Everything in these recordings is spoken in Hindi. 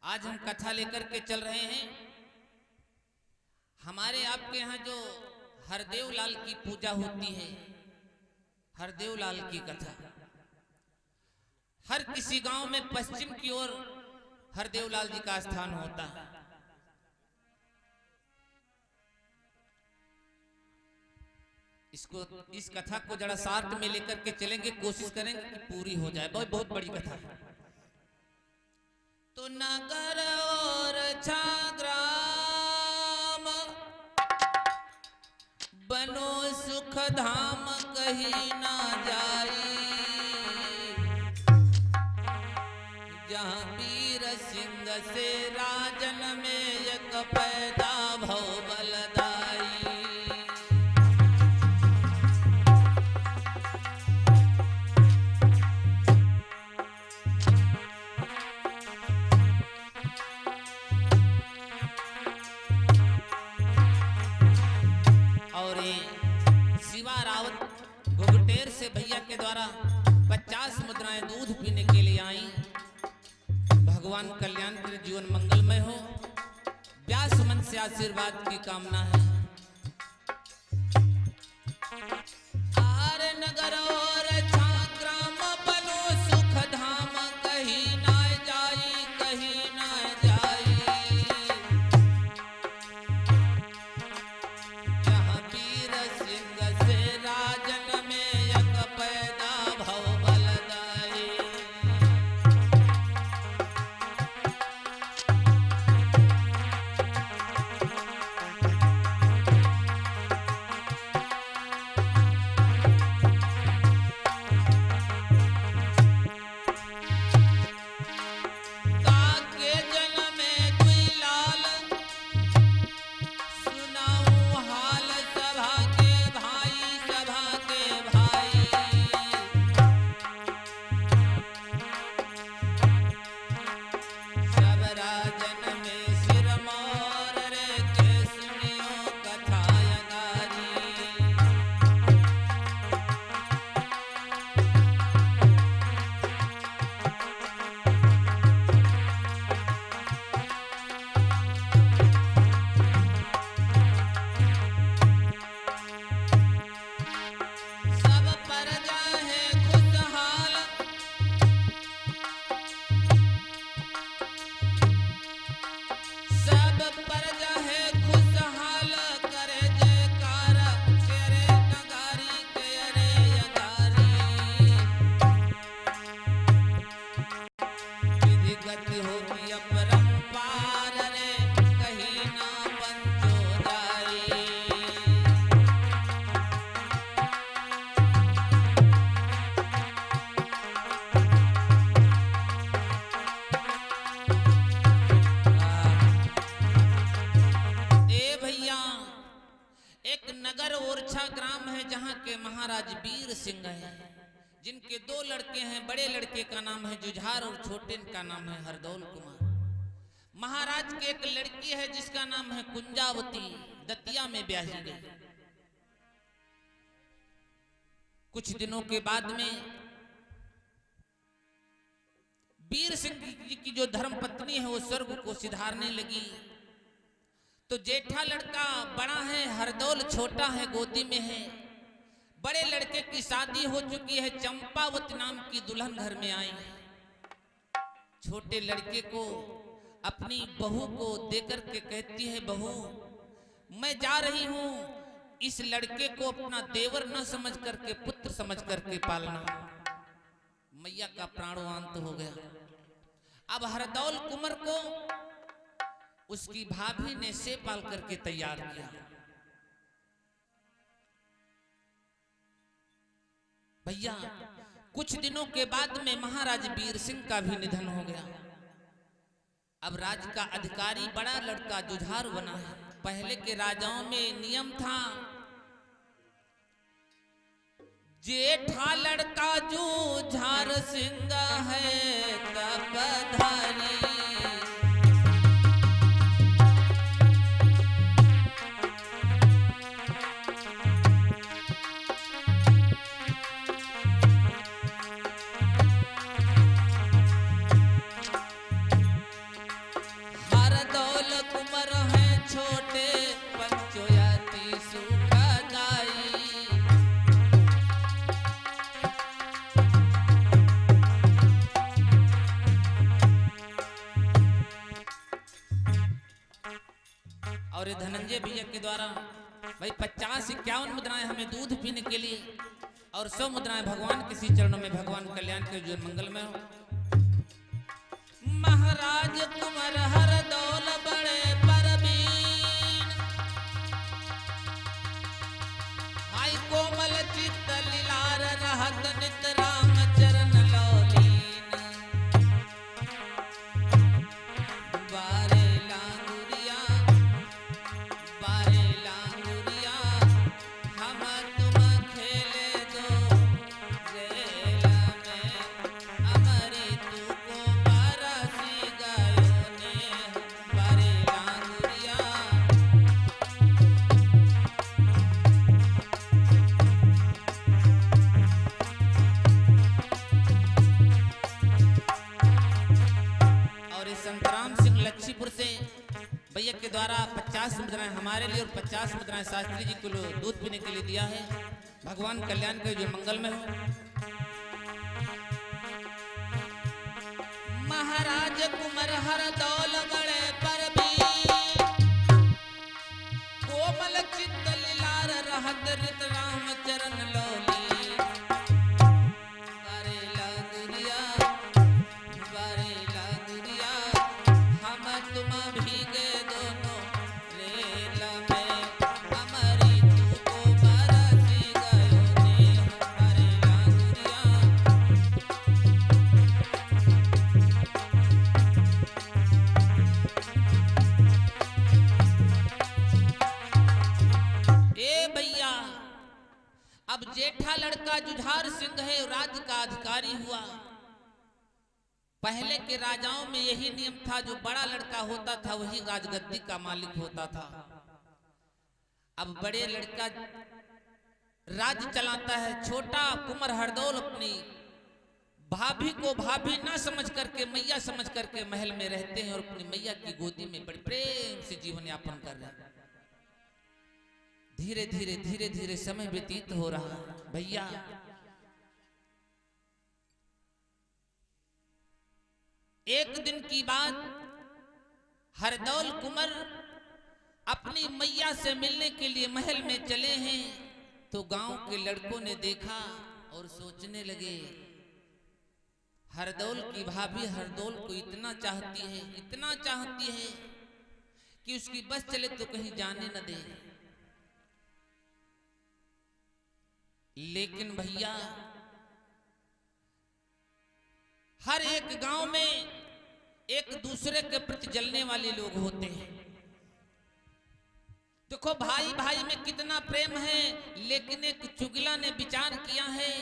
आज हम कथा लेकर के चल रहे हैं। हमारे आपके यहाँ जो हरदेव लाल की पूजा होती है, हरदेव लाल की कथा हर किसी गांव में पश्चिम की ओर हरदेव लाल जी का स्थान होता है। इस कथा को जरा सार्थ में लेकर के चलेंगे, कोशिश करेंगे कि पूरी हो जाए। बहुत बड़ी कथा है। तो नगर और ग्राम बनो सुख धाम कहीं ना जाई, जहाँ वीर सिंह से राजन में एक पैदा भव बलदाई। और शिवा रावत घुघटेर से भैया के द्वारा 50 मुद्राएं दूध पीने के लिए आई। भगवान कल्याण के जीवन मंगलमय हो, व्यास मन से आशीर्वाद की कामना है। आर नगर और ग्राम बनो सुख धाम कहीं ना जाई, कहीं ना जाई, जहाँ वीर सिंह से राजन में एक पैदा भव बलदाई। काके जन्म में दुई लाल सुनाऊं हाल सभा के भाई, सभा के भाई। सब राजन में सिर मोर रे के सुनियो कथा अगारी। सब प्रजा है खुशहाल, सब प्रजा है खुशहाल, करे जयकार करे नगारी करे अगारी। विधि गति होती अपरंपार रे कहीं ना पंचो जाई। ए भैया, एक नगर ओरछा ग्राम है जहाँ के महाराज वीर सिंह हैं, जिनके दो लड़के हैं। बड़े लड़के का नाम है जुझार और छोटे का नाम है हरदौल कुमार। महाराज के एक लड़की है जिसका नाम है कुंजावती, दतिया में ब्याही गई। कुछ दिनों के बाद में वीर सिंह जी की जो धर्म पत्नी है वो स्वर्ग को सिधारने लगी। तो जेठा लड़का बड़ा है, हरदौल छोटा है, गोदी में है। बड़े लड़के की शादी हो चुकी है, चंपावत नाम की दुल्हन घर में आई है। छोटे लड़के को अपनी बहू को देकर के कहती है, बहू मैं जा रही हूं, इस लड़के को अपना देवर न समझ करके पुत्र समझ करके पालना। मैया का प्राणोंत हो गया। अब हरदौल कुंवर को उसकी भाभी ने से पाल करके तैयार किया। भैया, कुछ दिनों के बाद में महाराज वीर सिंह का भी निधन हो गया। अब राज का अधिकारी बड़ा लड़का जुझार बना है। पहले के राजाओं में नियम था, जेठा लड़का जुझार सिंह है तब धारी। और ये धनंजय भैया के द्वारा भाई 50-51 मुद्राएं हमें दूध पीने के लिए और 100 मुद्राएं भगवान के श्री चरणों में भगवान कल्याण के जीवन मंगलमय हो। महाराज कुंवर हर दौल बड़े परवीन, हाय कोमल चित्त लीलार रहत नित राम चरण लौलीन, बारे लांगुरिया हम तुम खेले दो रेल में, अमरी तू को बरसी गयो ने बारे लांगुरिया। और इस संतराम सिंह लच्छीपुर से भैया के द्वारा 50 मुद्राएं हमारे लिए और 50 मुद्राएं शास्त्री जी को दूध पीने के लिए दिया है। भगवान कल्याण के जो मंगल में हो। महाराज कुंवर हर दौल बड़े परवीन, कोमल चित्त लीलार रहत रित राम चरण लौली, बारे लांगुरिया हम तुम भीगे दोनों रेल में, अमरी तू को बरसी गयो ने बारे लांगुरिया। ए भैया, अब जेठा लड़का जुझार सिंह है, राज्य का अधिकारी हुआ। पहले के राजाओं में यही नियम था, जो बड़ा लड़का होता था वही राजगद्दी का मालिक होता था। अब बड़े लड़का राज्य चलाता है, छोटा कुंवर हरदौल अपनी भाभी को भाभी ना समझ करके मैया समझ करके महल में रहते हैं और अपनी मैया की गोदी में बड़े प्रेम से जीवन यापन कर रहे हैं। धीरे धीरे समय व्यतीत हो रहा है। भैया एक दिन की बात, हरदौल कुंवर अपनी मैया से मिलने के लिए महल में चले हैं, तो गांव के लड़कों ने देखा और सोचने लगे, हरदौल की भाभी हरदौल को इतना चाहती है कि उसकी बस चले तो कहीं जाने न दे। लेकिन भैया हर एक गांव में एक दूसरे के प्रति जलने वाले लोग होते हैं। देखो भाई भाई में कितना प्रेम है, लेकिन एक चुगला ने विचार किया है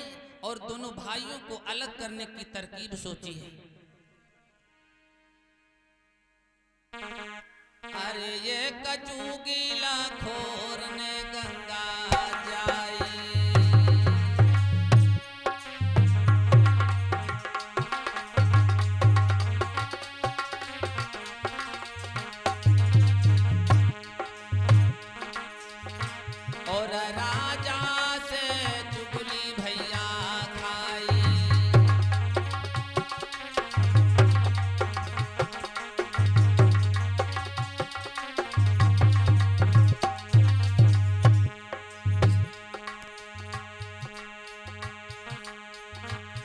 और दोनों भाइयों को अलग करने की तरकीब सोची है। अरे ये कचुगीला खोर ने गंगा जाई, और राजा से चुगली भैया खाई।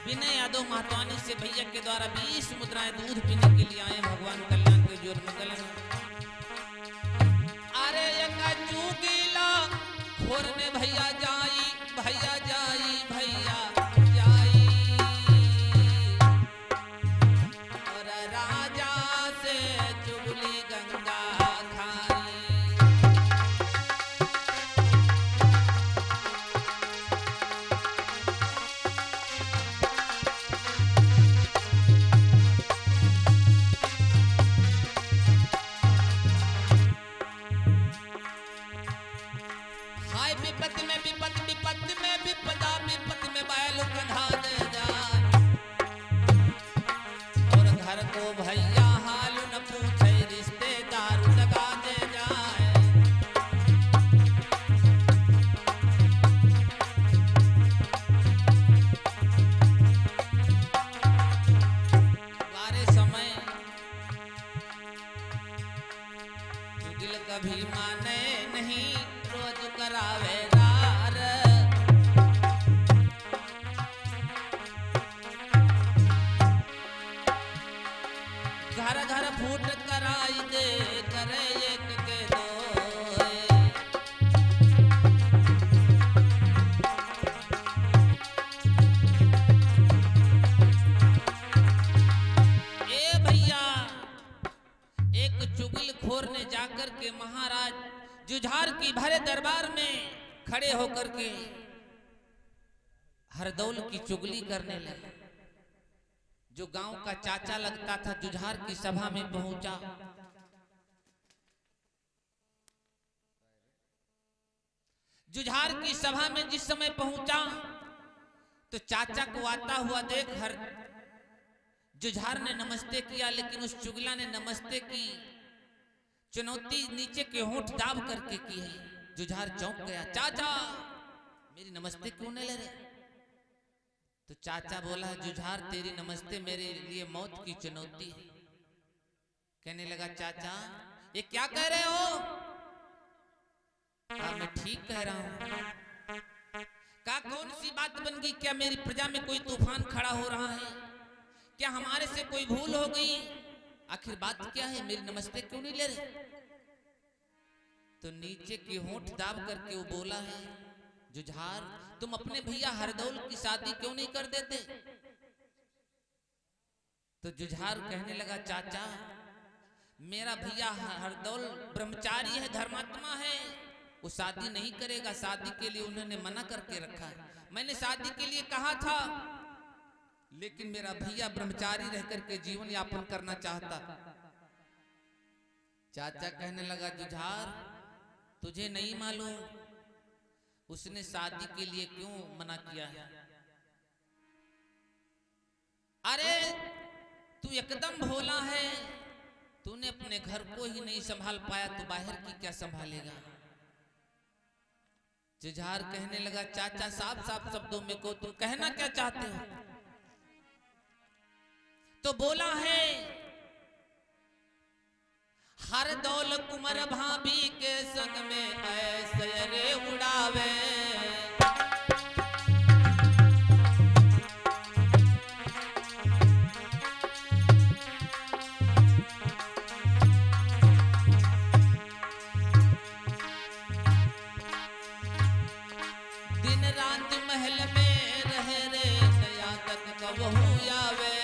विनय यादव महतवानी से भैया के द्वारा 20 मुद्राएं दूध पीने के लिए आए। भगवान कल्याण के जोर मंगल में। अरे चुगीला खोर ने भैया जाई भैया जाई और राजा से चुगली गंगा खाई। कभी माने नहीं रोज करावे रार। घर घर फूट कराई दे करे एक के दो। चुगलखोर ने जाकर के महाराज जुझार की भरे दरबार में खड़े होकर के हरदौल की चुगली करने लगे। जो गांव का चाचा लगता था जुझार की सभा में पहुंचा। जुझार की सभा में जिस समय पहुंचा तो चाचा को आता हुआ देख हर जुझार ने नमस्ते किया, लेकिन उस चुगला ने नमस्ते की चुनौती नीचे के होंठ दाब करके की है। जुझार चौंक गया, चाचा मेरी नमस्ते क्यों नहीं ले रहे? तो चाचा बोला, जुझार तेरी नमस्ते मेरे लिए मौत की चुनौती है। कहने लगा, चाचा ये क्या कह रहे हो? कहा, मैं ठीक कह रहा हूं। कहा, कौन सी बात बन गई? क्या मेरी प्रजा में कोई तूफान खड़ा हो रहा है? क्या हमारे से कोई भूल हो गई? आखिर बात क्या है? मेरी नमस्ते क्यों नहीं ले रहे? तो नीचे की होंठ दाब करके वो बोला है, जुझार तुम अपने भैया हरदौल की शादी क्यों नहीं कर देते? तो जुझार कहने लगा, चाचा मेरा भैया हरदौल ब्रह्मचारी है, धर्मात्मा है, वो शादी नहीं करेगा। शादी के लिए उन्होंने मना करके रखा है। मैंने शादी के लिए कहा था, लेकिन मेरा भैया ब्रह्मचारी रह करके जीवन यापन करना चाहता। चाचा कहने लगा, जुझार तुझे नहीं मालूम उसने शादी के लिए क्यों मना किया है? अरे तू एकदम भोला है, तूने अपने घर को ही नहीं संभाल पाया तो बाहर की क्या संभालेगा? जुझार कहने लगा, चाचा साफ साफ शब्दों में को तुम कहना क्या चाहते हो? तो बोला है, हरदौल कुंवर भाभी के संग में ऐसे रे उड़ावे। दिन रात महल में रहे रे, नया तक कबहू आवे।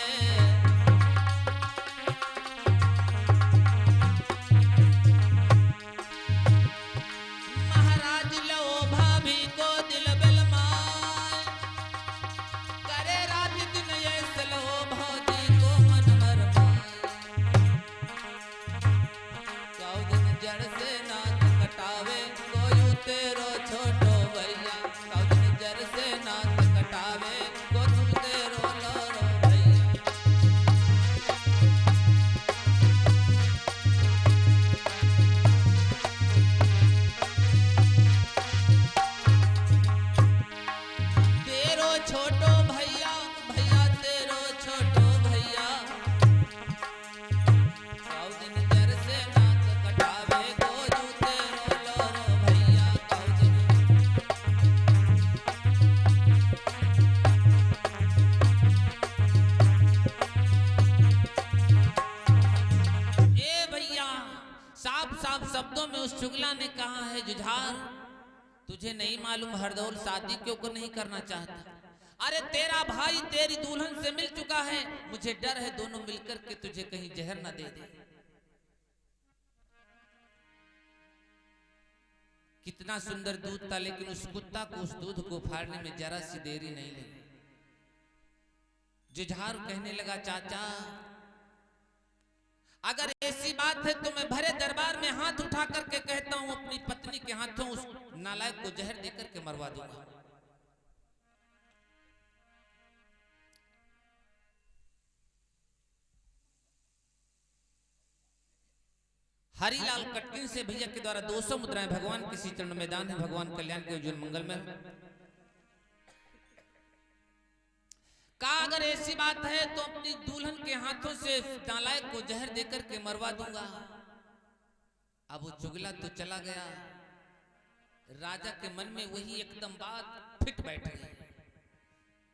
शब्दों में उस चुगला ने कहा है, जुझार तुझे नहीं मालूम हरदौल शादी क्यों को नहीं करना चाहता? अरे तेरा भाई तेरी दुल्हन से मिल चुका है, मुझे डर है दोनों मिलकर के तुझे कहीं जहर ना दे दे। कितना सुंदर दूध था, लेकिन उस कुत्ता को उस दूध को फाड़ने में जरा सी देरी नहीं लगी। जुझार कहने लगा, चाचा अगर ऐसी बात है तो मैं भरे दरबार में हाथ उठा करके कहता हूं, अपनी पत्नी के हाथों उस नालायक को जहर देकर के मरवा दूंगा। हरिलाल कटकिन से भैया के द्वारा 200 मुद्राएं भगवान के श्री चरण मैदान है। भगवान कल्याण के उज्जवल मंगल में कहा, अगर ऐसी बात है तो अपनी दुल्हन के हाथों से नालायक को जहर देकर के मरवा दूंगा। अब वो चुगला तो चला गया, राजा के मन में वही एकदम बात फिट बैठ गई।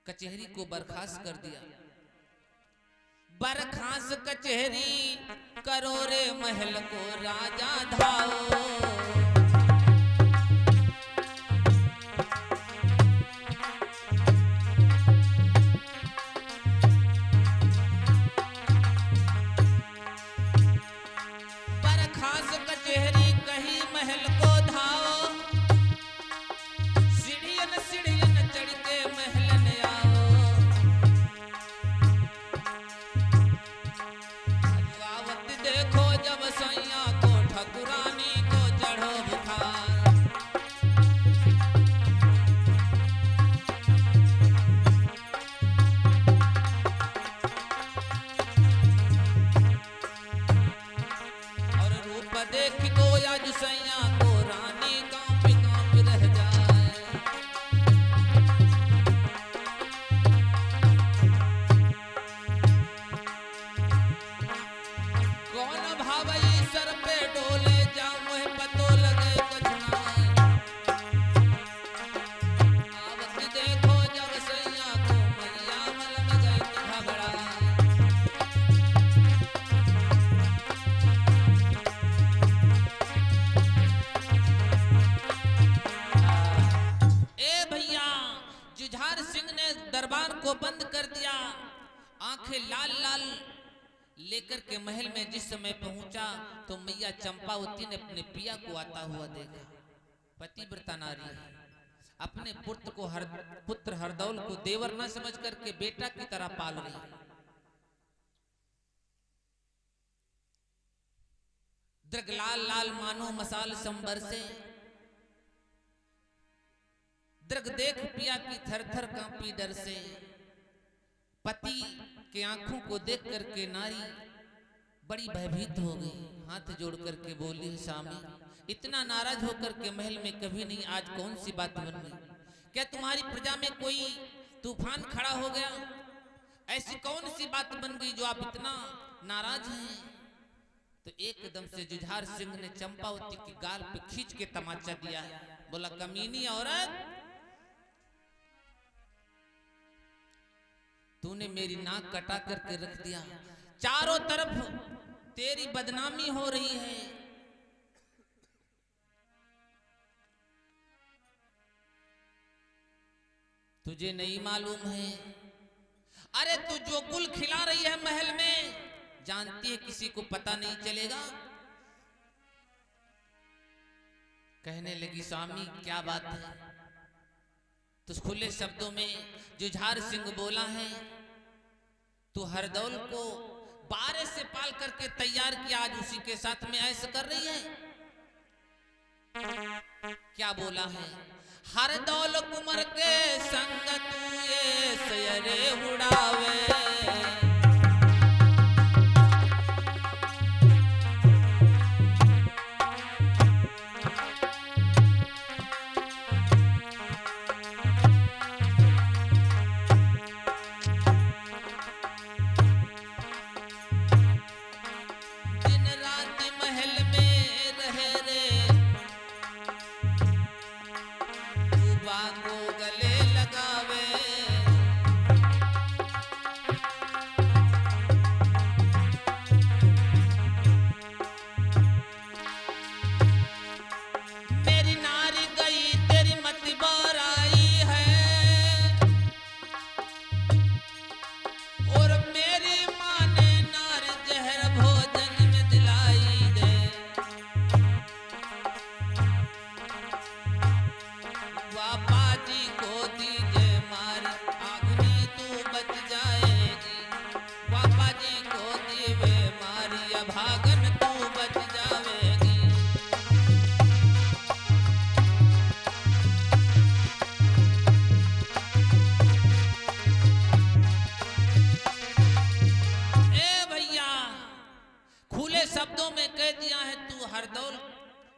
कचहरी को बर्खास्त कर दिया। बर्खास्त कचहरी करो रे महल को राजा धाओ। दरबार को बंद कर दिया। आंखें लाल लाल लेकर के महल में जिस समय पहुंचा तो मैया चंपावती ने अपने पिया को आता हुआ देखा। पतिव्रता नारी अपने पुत्र हरदौल को देवर न समझ करके बेटा की तरह पाल रही। दृग लाल लाल मानो मसाल संबर से। दृग देख पिया की थर थर कांपी डर से। पति के आंखों को देख करके नारी बड़ी भयभीत हो गई। हाथ जोड़ करके बोली, स्वामी इतना नाराज होकर के महल में कभी नहीं, आज कौन सी बात बन गई? क्या तुम्हारी प्रजा में कोई तूफान खड़ा हो गया? ऐसी कौन सी बात बन गई जो आप इतना नाराज हैं? तो एकदम से जुझार सिंह ने चंपावती की गाल पे खींच के तमाचा दिया। बोला, कमीनी औरत, तूने मेरी नाक कटा करके रख दिया। चारों तरफ तेरी बदनामी हो रही है। तुझे नहीं मालूम है? अरे तू जो गुल खिला रही है महल में, जानती है किसी को पता नहीं चलेगा? कहने लगी, स्वामी क्या बात है? तो खुले शब्दों में जुझार सिंह बोला है, तू हरदौल को 12 से पाल करके तैयार किया, आज उसी के साथ में ऐसा कर रही है? क्या बोला है? हरदौल कुंवर के संग तू ये सयरे उड़ावे।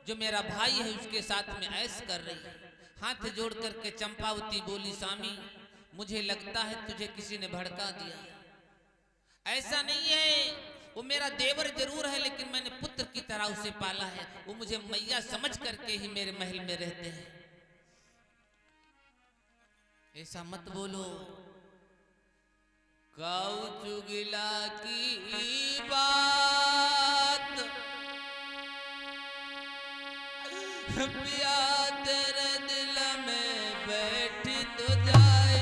जो मेरा भाई है उसके साथ में ऐश कर रही है। हाथ जोड़ करके चंपावती बोली, स्वामी मुझे लगता है तुझे किसी ने भड़का दिया। ऐसा नहीं है, वो मेरा देवर जरूर है, लेकिन मैंने पुत्र की तरह तरह उसे पाला है, वो मुझे मैया समझ करके ही मेरे महल में रहते हैं। ऐसा मत बोलो। काऊ चुगिला की बात पिया तेरे दिल में बैठ तो जाए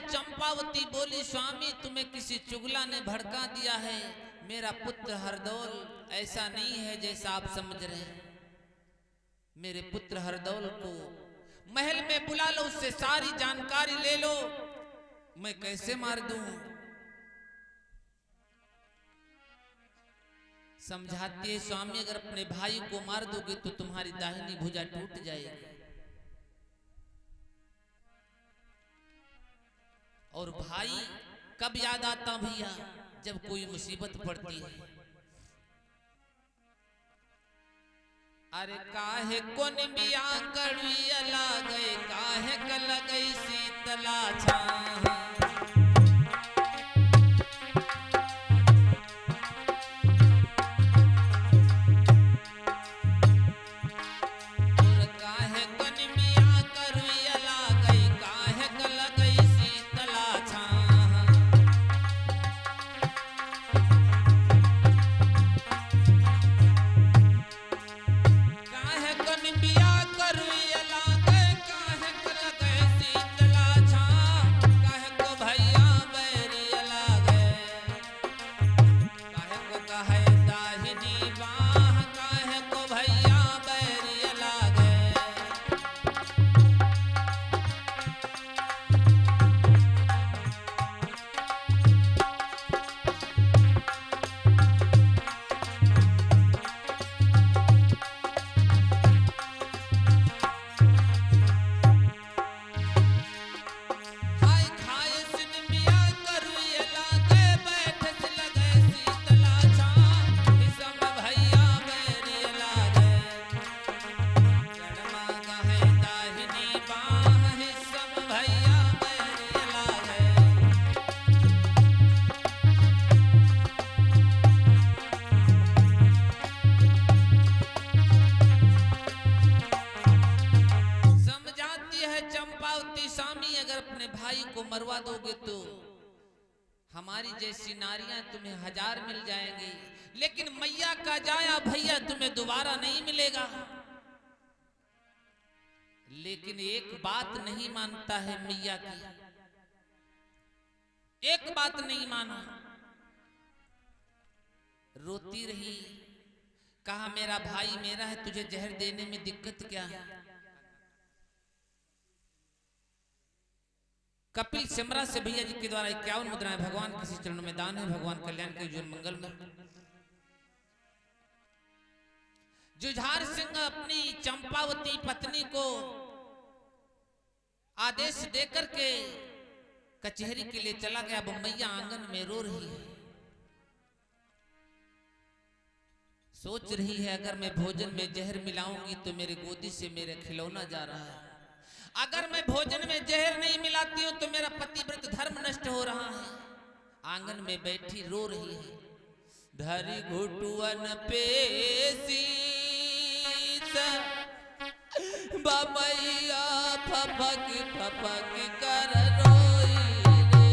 चंपावती बोली, स्वामी तुम्हें किसी चुगला ने भड़का दिया है। मेरा पुत्र हरदौल ऐसा नहीं है जैसा आप समझ रहे हैं। मेरे पुत्र हरदौल को महल में बुला लो, उससे सारी जानकारी ले लो, मैं कैसे मार दूं। समझाती है, स्वामी अगर अपने भाई को मार दोगे तो तुम्हारी दाहिनी भुजा टूट जाएगी। और भाई कब याद आता भैया, जब कोई मुसीबत पड़ती है। अरे काहे को निमिया कड़वी अला गए, काहे कल गई शीतला छाह। मरवा दोगे तो हमारी जैसी नारियां तुम्हें 1000 मिल जाएंगी, लेकिन मैया का जाया भैया तुम्हें दोबारा नहीं मिलेगा। लेकिन एक बात नहीं मानता है मैया की, एक बात नहीं माना। रोती रही, कहा मेरा भाई मेरा है, तुझे जहर देने में दिक्कत क्या है। कपिल सिमरा से भैया जी के द्वारा 51 मुद्राएं भगवान किसी चरणों में दान है। भगवान कल्याण के जीवन मंगल में। जुझार सिंह अपनी चंपावती पत्नी को आदेश देकर के कचहरी के लिए चला गया। मैया आंगन में रो रही है। सोच रही है अगर मैं भोजन में जहर मिलाऊंगी तो मेरी गोदी से मेरा खिलौना जा रहा है, अगर मैं भोजन में जहर नहीं मिलाती हूं तो मेरा पतिव्रत धर्म नष्ट हो रहा है। आंगन में बैठी रो रही है, धरी घुटुअन पे शीश बमैया फपक फपक कर रोई रे।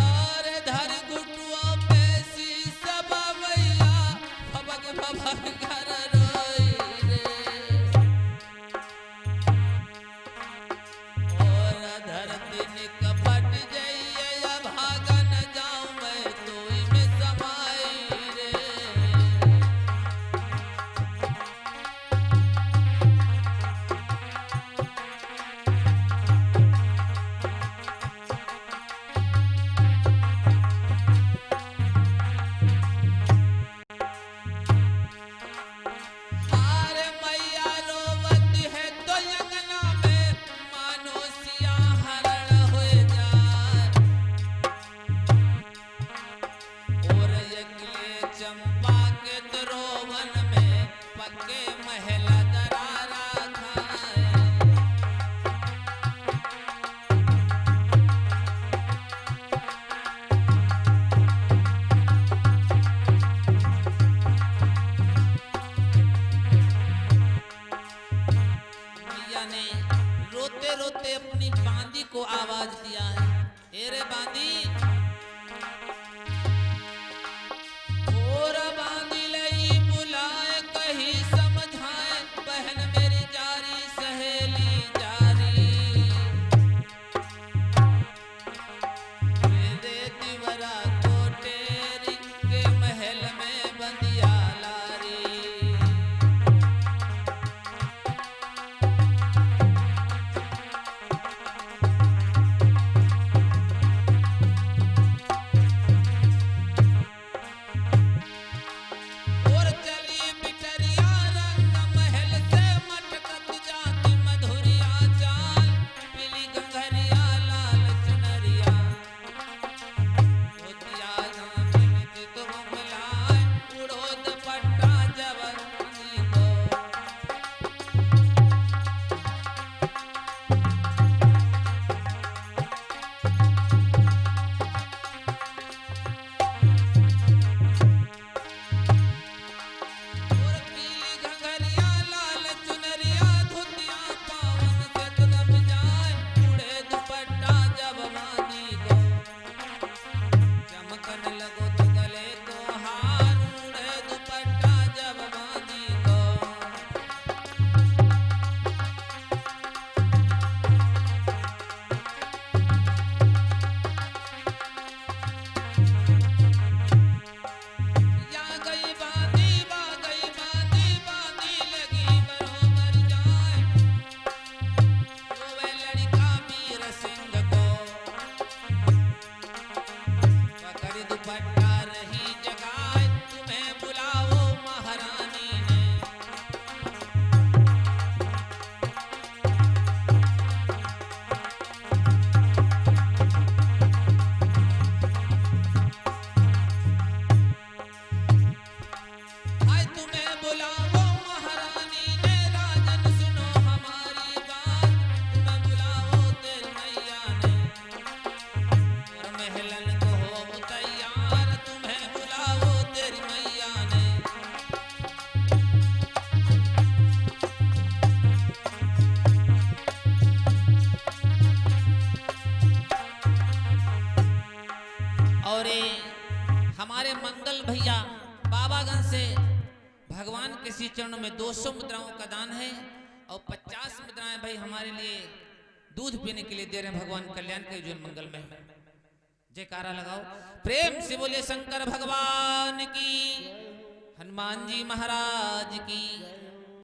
अरे धर घुटुआ पे शीश बमैया फपक फपक कर रोई रे। और धरती निकपट जाइए या भागा न जाऊं मैं तो में समाई रे। अरे मैया रोवत है तो अंगना में मानो सिया हरण हो जाए। और अगले चंपा के द्रोवन में पक्के महल दरारा खाए। मैया ने रोते रोते अपनी बांदी को आवाज दिया है, ए रे बांदी। और बांदी लई बुलाए कहीं समझाए, बहन मेरी जारी सहेली जारी। मेरे दिवरा कोटेरी के महल में बंदिया लारी। और चली बिटरिया रंग महल से मटकत जाती मधुरिया चाल। पीली गंगरिया लाल चुनरिया धोतिया जामिन चित मुगलाए। उड़ो दुपट्टा जवानी को। और पीली घंघरिया लाल चुनरिया धोतिया पावन से दब जाए। उड़े दुपट्टा जब बांदी को, चमकन लगो तो गले को हार। उड़े दुपट्टा जब बांदी को। या गई बांदी बांदी लगी बरोबर जाए। वे लड़का वीर सिंह को पकड़ दुपट्टा रही जगाए। तुम्हें बुलाओ महारानी ने। हाय तुम्हें बुलाओ महारानी ने, राजन सुनो हमारी बात। तुम्हें बुलाओ तेरी मैया ने। और महलन को हो तैयार, तुम्हें बुलाओ तेरी मैया ने। और ये हमारे मंगल भैया बाबागंज से भगवान के श्री चरणों में 200 मुद्राओं का दान है और 50 मुद्राएं भाई हमारे लिए दूध पीने के लिए दे रहे हैं। भगवान कल्याण के जो मंगल में जयकारा लगाओ, प्रेम से बोले शंकर भगवान की, हनुमान जी महाराज की।